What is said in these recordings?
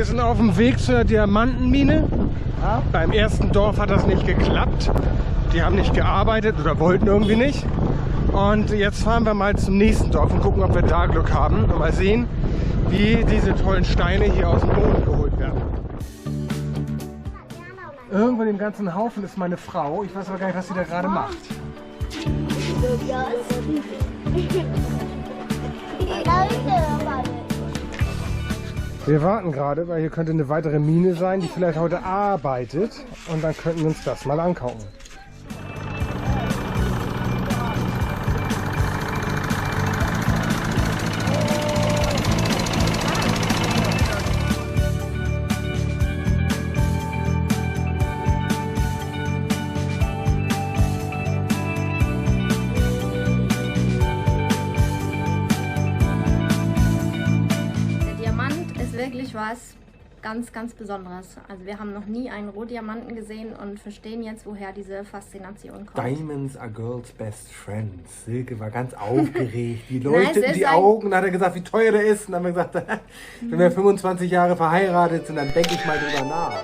Wir sind auf dem Weg zur Diamantenmine. Ja. Beim ersten Dorf hat das nicht geklappt. Die haben nicht gearbeitet oder wollten irgendwie nicht. Und jetzt fahren wir mal zum nächsten Dorf und gucken, ob wir da Glück haben. Und mal sehen, wie diese tollen Steine hier aus dem Boden geholt werden. Irgendwo in dem ganzen Haufen ist meine Frau. Ich weiß aber gar nicht, was sie da gerade macht. Wir warten gerade, weil hier könnte eine weitere Mine sein, die vielleicht heute arbeitet. Und dann könnten wir uns das mal angucken. Wirklich was ganz Besonderes. Also wir haben noch nie einen Rohdiamanten gesehen und verstehen jetzt, woher diese Faszination kommt. Diamonds are girls' best friends. Silke war ganz aufgeregt. Die leuchteten die Augen. Dann hat er gesagt, wie teuer der ist. Und dann haben wir gesagt, wenn wir 25 Jahre verheiratet sind, dann denke ich mal drüber nach.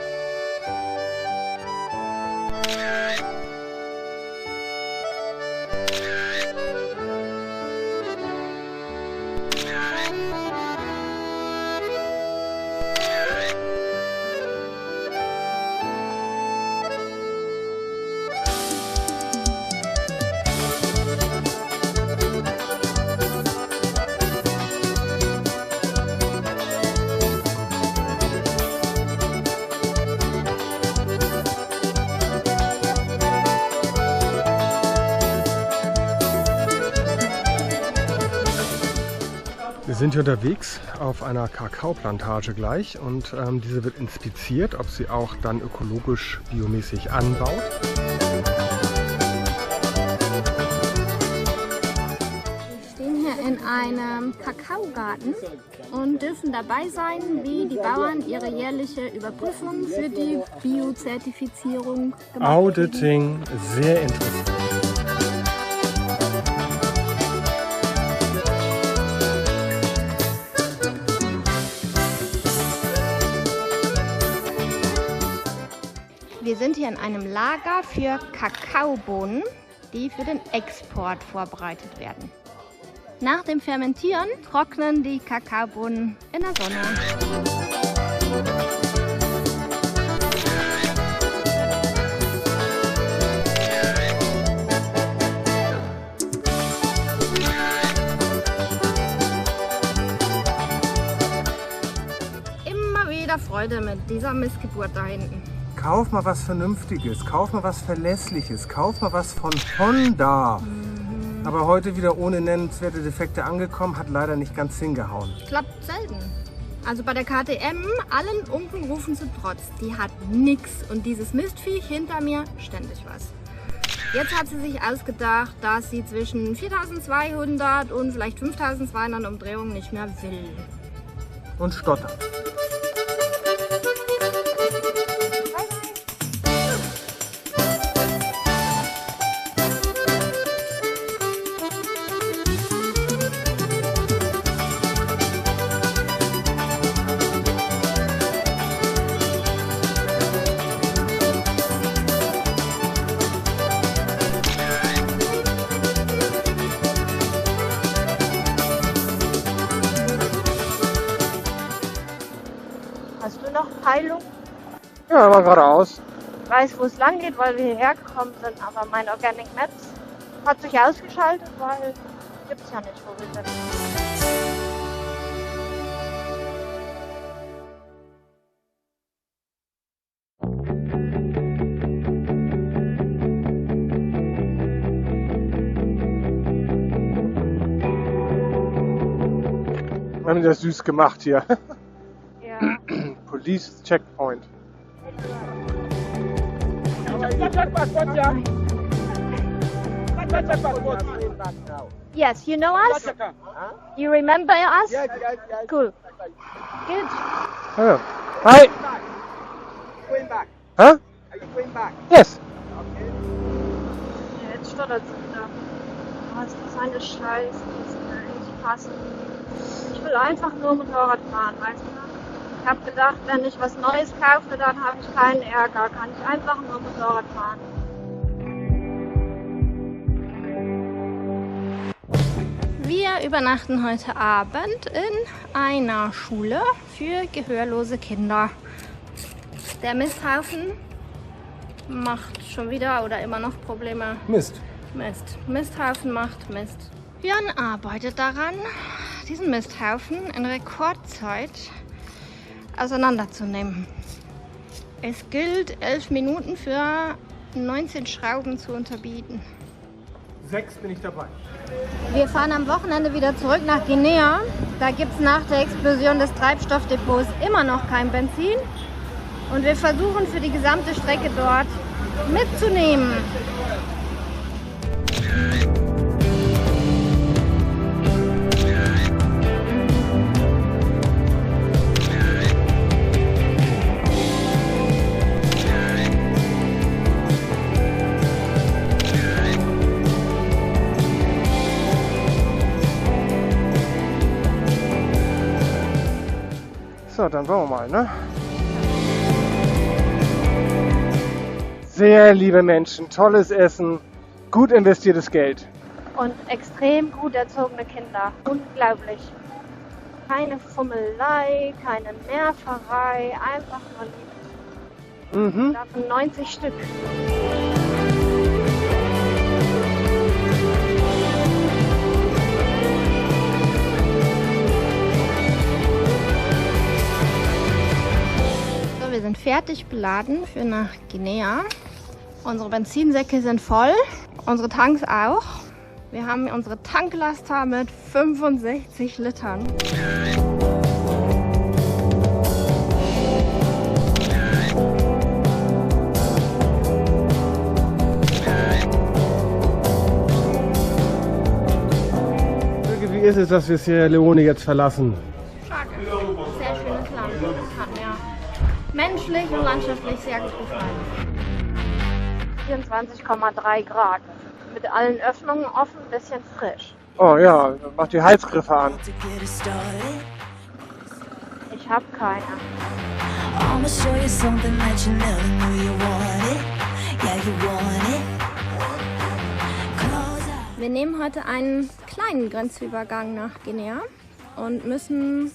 Wir sind hier unterwegs auf einer Kakaoplantage gleich und diese wird inspiziert, ob sie auch dann ökologisch biomäßig anbaut. Wir stehen hier in einem Kakaogarten und dürfen dabei sein, wie die Bauern ihre jährliche Überprüfung für die Biozertifizierung gemacht haben. Auditing, sehr interessant. Wir sind hier in einem Lager für Kakaobohnen, die für den Export vorbereitet werden. Nach dem Fermentieren trocknen die Kakaobohnen in der Sonne. Immer wieder Freude mit dieser Missgeburt da hinten. Kauf mal was Vernünftiges, kauf mal was Verlässliches, kauf mal was von Honda. Aber heute wieder ohne nennenswerte Defekte angekommen, hat leider nicht ganz hingehauen. Klappt selten. Also bei der KTM, allen Unkenrufen zu Trotz, die hat nix. Und dieses Mistviech hinter mir, ständig was. Jetzt hat sie sich ausgedacht, dass sie zwischen 4200 und vielleicht 5200 Umdrehungen nicht mehr will. Und stottert. Hast du noch Peilung? Ja, mal geradeaus. Ich weiß, wo es lang geht, weil wir hierher gekommen sind, aber mein Organic Maps hat sich ausgeschaltet, weil gibt es ja nicht, wo wir sind. Wir haben das süß gemacht hier. Ja. Police Checkpoint. Yes, you know us? You remember us? Cool. Good. Oh. Hi. Going back. Huh? Are you going back? Yes. Ja, jetzt stottert sie wieder. Was ist das eine Scheiße? Das kann nicht passen. Ich will einfach nur Motorrad fahren, weißt du? Ich habe gedacht, wenn ich was Neues kaufe, dann habe ich keinen Ärger. Kann ich einfach nur Motorrad fahren. Wir übernachten heute Abend in einer Schule für gehörlose Kinder. Der Misthaufen macht schon wieder oder immer noch Probleme. Mist. Misthaufen macht Mist. Jan arbeitet daran, diesen Misthaufen in Rekordzeit auseinanderzunehmen. Es gilt, 11 Minuten für 19 Schrauben zu unterbieten. 6 bin ich dabei. Wir fahren am Wochenende wieder zurück nach Guinea. Da gibt es nach der Explosion des Treibstoffdepots immer noch kein Benzin. Und wir versuchen für die gesamte Strecke dort mitzunehmen. So, dann wollen wir mal, ne? Sehr liebe Menschen, tolles Essen, gut investiertes Geld. Und extrem gut erzogene Kinder. Unglaublich. Keine Fummelei, keine Nerverei, einfach nur lieb. Mhm. Davon 90 Stück. So, wir sind fertig beladen für nach Guinea. Unsere Benzinsäcke sind voll, unsere Tanks auch. Wir haben unsere Tanklaster mit 65 Litern. Wie ist es, dass wir Sierra Leone jetzt verlassen? Schade. Sehr schönes Land. Hat mir menschlich und landschaftlich sehr gut gefallen. 24,3 Grad. Mit allen Öffnungen offen, bisschen frisch. Oh ja, mach die Halsgriffe an. Ich habe keine. I'ma show you something that you never knew you wanted. Yeah, you want it. Close up. Wir nehmen heute einen kleinen Grenzübergang nach Guinea und müssen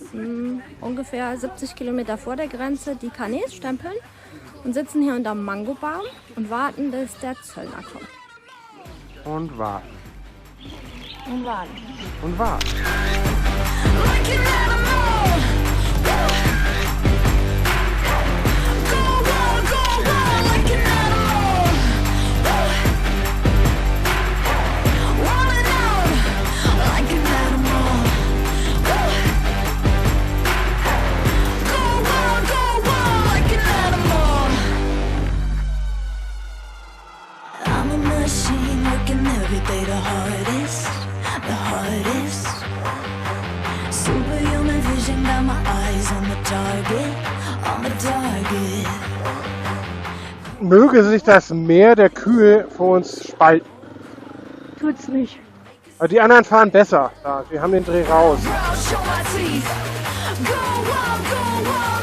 ungefähr 70 Kilometer vor der Grenze die Canes stempeln und sitzen hier unter einem Mangobaum und warten, bis der Zöllner kommt. Und warten. Und warten. Und warten. Like an animal. Go wild, like an animal. Running out like an animal. Go wild, like an animal. I'm a machine working every day the hardest. Superhuman vision, got my eyes on the target. Möge sich das Meer der Kühe vor uns spalten. Tut's nicht. Aber die anderen fahren besser. Ja, wir haben den Dreh raus. Proud, show my teeth. Go wild,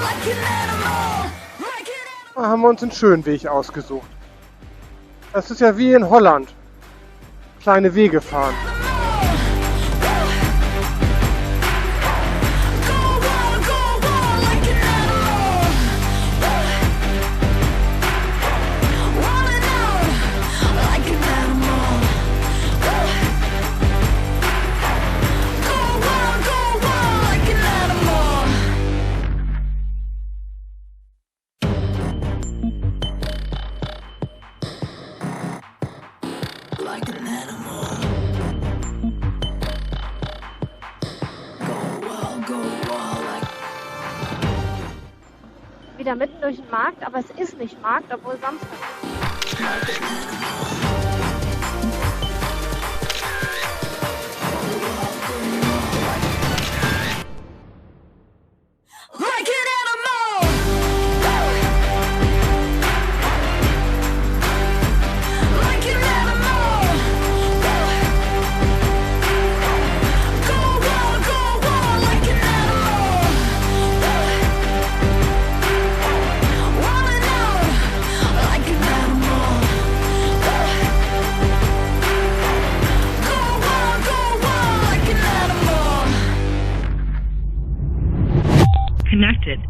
like an animal. Like an Da haben wir uns einen schönen Weg ausgesucht. Das ist ja wie in Holland. Kleine Wege fahren. Wieder mitten durch den Markt, aber es ist nicht Markt, obwohl Samstag ist. Like an animal. Like an animal. Go wild, like an animal. connected.